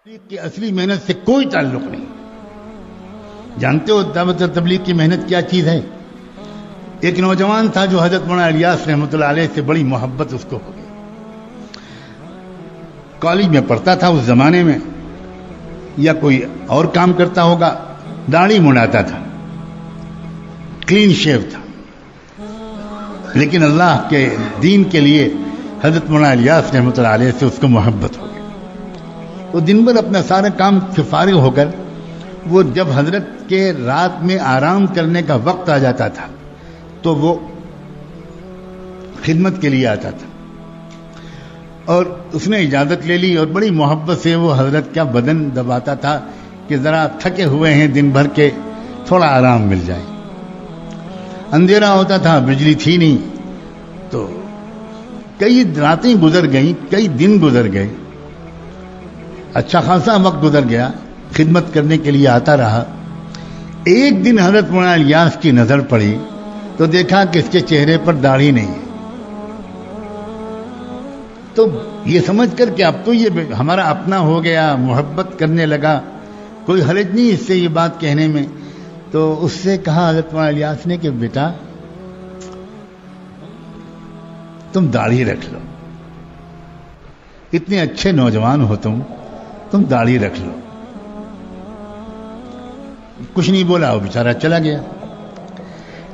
کی اصلی محنت سے کوئی تعلق نہیں. جانتے ہو دعوت و تبلیغ کی محنت کیا چیز ہے؟ ایک نوجوان تھا جو حضرت مولانا الیاس رحمۃ اللہ علیہ سے بڑی محبت اس کو ہو گئی. کالج میں پڑھتا تھا اس زمانے میں، یا کوئی اور کام کرتا ہوگا، داڑھی منڈاتا تھا، کلین شیو تھا، لیکن اللہ کے دین کے لیے حضرت مولانا الیاس رحمۃ اللہ علیہ سے اس کو محبت ہو گئی. وہ دن بھر اپنا سارا کام سے فارغ ہو کر وہ جب حضرت کے رات میں آرام کرنے کا وقت آ جاتا تھا تو وہ خدمت کے لیے آتا تھا، اور اس نے اجازت لے لی اور بڑی محبت سے وہ حضرت کا بدن دباتا تھا کہ ذرا تھکے ہوئے ہیں دن بھر کے، تھوڑا آرام مل جائے. اندھیرا ہوتا تھا، بجلی تھی نہیں، تو کئی راتیں گزر گئیں، کئی دن گزر گئے، اچھا خاصا وقت گزر گیا، خدمت کرنے کے لیے آتا رہا. ایک دن حضرت مولانا الیاس کی نظر پڑی تو دیکھا کہ اس کے چہرے پر داڑھی نہیں ہے. تو یہ سمجھ کر کہ اب تو یہ ہمارا اپنا ہو گیا، محبت کرنے لگا، کوئی حرج نہیں اس سے یہ بات کہنے میں. تو اس سے کہا حضرت مولانا الیاس نے کہ بیٹا تم داڑھی رکھ لو، اتنے اچھے نوجوان ہو تم داڑھی رکھ لو. کچھ نہیں بولا، وہ بیچارہ چلا گیا.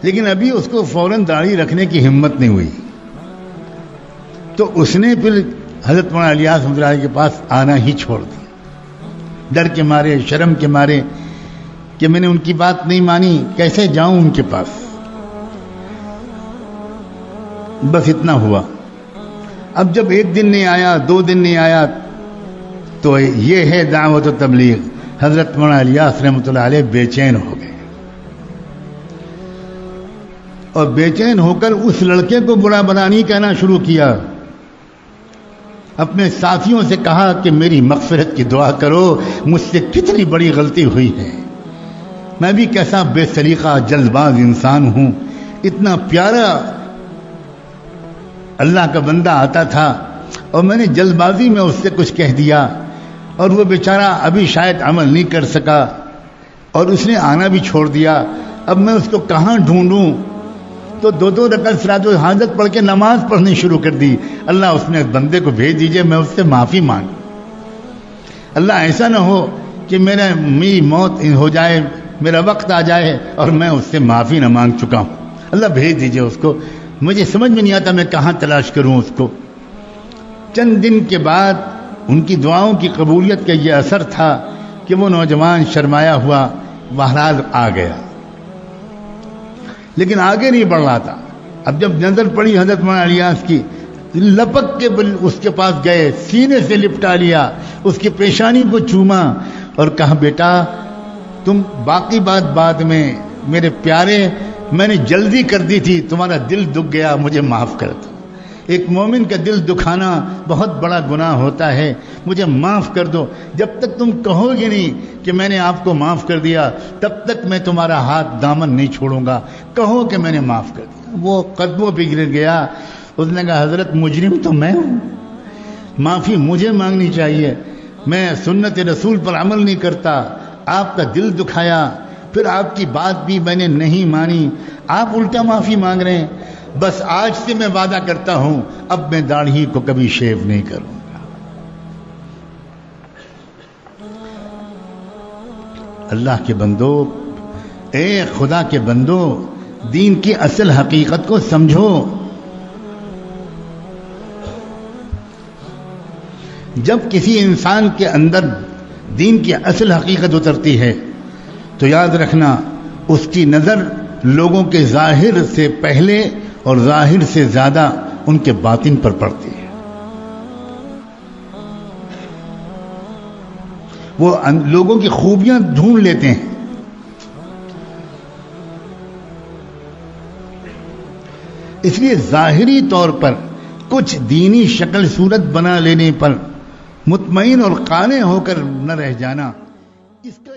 لیکن ابھی اس کو فوراً داڑھی رکھنے کی ہمت نہیں ہوئی، تو اس نے پھر حضرت مولانا الیاس رحمۃ اللہ کے پاس آنا ہی چھوڑ دیا، ڈر کے مارے، شرم کے مارے کہ میں نے ان کی بات نہیں مانی، کیسے جاؤں ان کے پاس. بس اتنا ہوا. اب جب ایک دن نہیں آیا، 2 دن نہیں آیا، تو یہ ہے دعوت و تبلیغ. حضرت مولانا الیاس رحمۃ اللہ علیہ بے چین ہو گئے، اور بے چین ہو کر اس لڑکے کو برا بھلا نہیں کہنا شروع کیا. اپنے ساتھیوں سے کہا کہ میری مغفرت کی دعا کرو، مجھ سے کتنی بڑی غلطی ہوئی ہے، میں بھی کیسا بے سلیقہ جلد باز انسان ہوں. اتنا پیارا اللہ کا بندہ آتا تھا اور میں نے جلد بازی میں اس سے کچھ کہہ دیا، اور وہ بیچارہ ابھی شاید عمل نہیں کر سکا اور اس نے آنا بھی چھوڑ دیا. اب میں اس کو کہاں ڈھونڈوں؟ تو 2 رکعت صلاۃ الحاجت پڑھ کے نماز پڑھنی شروع کر دی. اللہ اس نے بندے کو بھیج دیجئے، میں اس سے معافی مانگ. اللہ ایسا نہ ہو کہ میری موت ہو جائے، میرا وقت آ جائے اور میں اس سے معافی نہ مانگ چکا ہوں. اللہ بھیج دیجئے اس کو، مجھے سمجھ میں نہیں آتا میں کہاں تلاش کروں اس کو. چند دن کے بعد ان کی دعاؤں کی قبولیت کا یہ اثر تھا کہ وہ نوجوان شرمایا ہوا بہرحال آ گیا، لیکن آگے نہیں بڑھ رہا تھا. اب جب نظر پڑی حضرت مولانا الیاس کی، لپک کے اس کے پاس گئے، سینے سے لپٹا لیا، اس کی پیشانی کو چوما اور کہا بیٹا تم باقی بات بعد میں، میرے پیارے میں نے جلدی کر دی تھی، تمہارا دل دکھ گیا، مجھے معاف کر دو. ایک مومن کا دل دکھانا بہت بڑا گناہ ہوتا ہے، مجھے معاف کر دو. جب تک تم کہو گے نہیں کہ میں نے آپ کو معاف کر دیا، تب تک میں تمہارا ہاتھ دامن نہیں چھوڑوں گا. کہو کہ میں نے معاف کر دیا. وہ قدموں پہ گر گیا. اس نے کہا حضرت مجرم تو میں ہوں، معافی مجھے مانگنی چاہیے، میں سنت رسول پر عمل نہیں کرتا، آپ کا دل دکھایا، پھر آپ کی بات بھی میں نے نہیں مانی، آپ الٹا معافی مانگ رہے ہیں. بس آج سے میں وعدہ کرتا ہوں اب میں داڑھی کو کبھی شیو نہیں کروں گا. اللہ کے بندو، اے خدا کے بندو، دین کی اصل حقیقت کو سمجھو. جب کسی انسان کے اندر دین کی اصل حقیقت اترتی ہے تو یاد رکھنا اس کی نظر لوگوں کے ظاہر سے پہلے اور ظاہر سے زیادہ ان کے باطن پر پڑتی ہے. وہ لوگوں کی خوبیاں ڈھونڈ لیتے ہیں. اس لیے ظاہری طور پر کچھ دینی شکل صورت بنا لینے پر مطمئن اور قانع ہو کر نہ رہ جانا، اس کا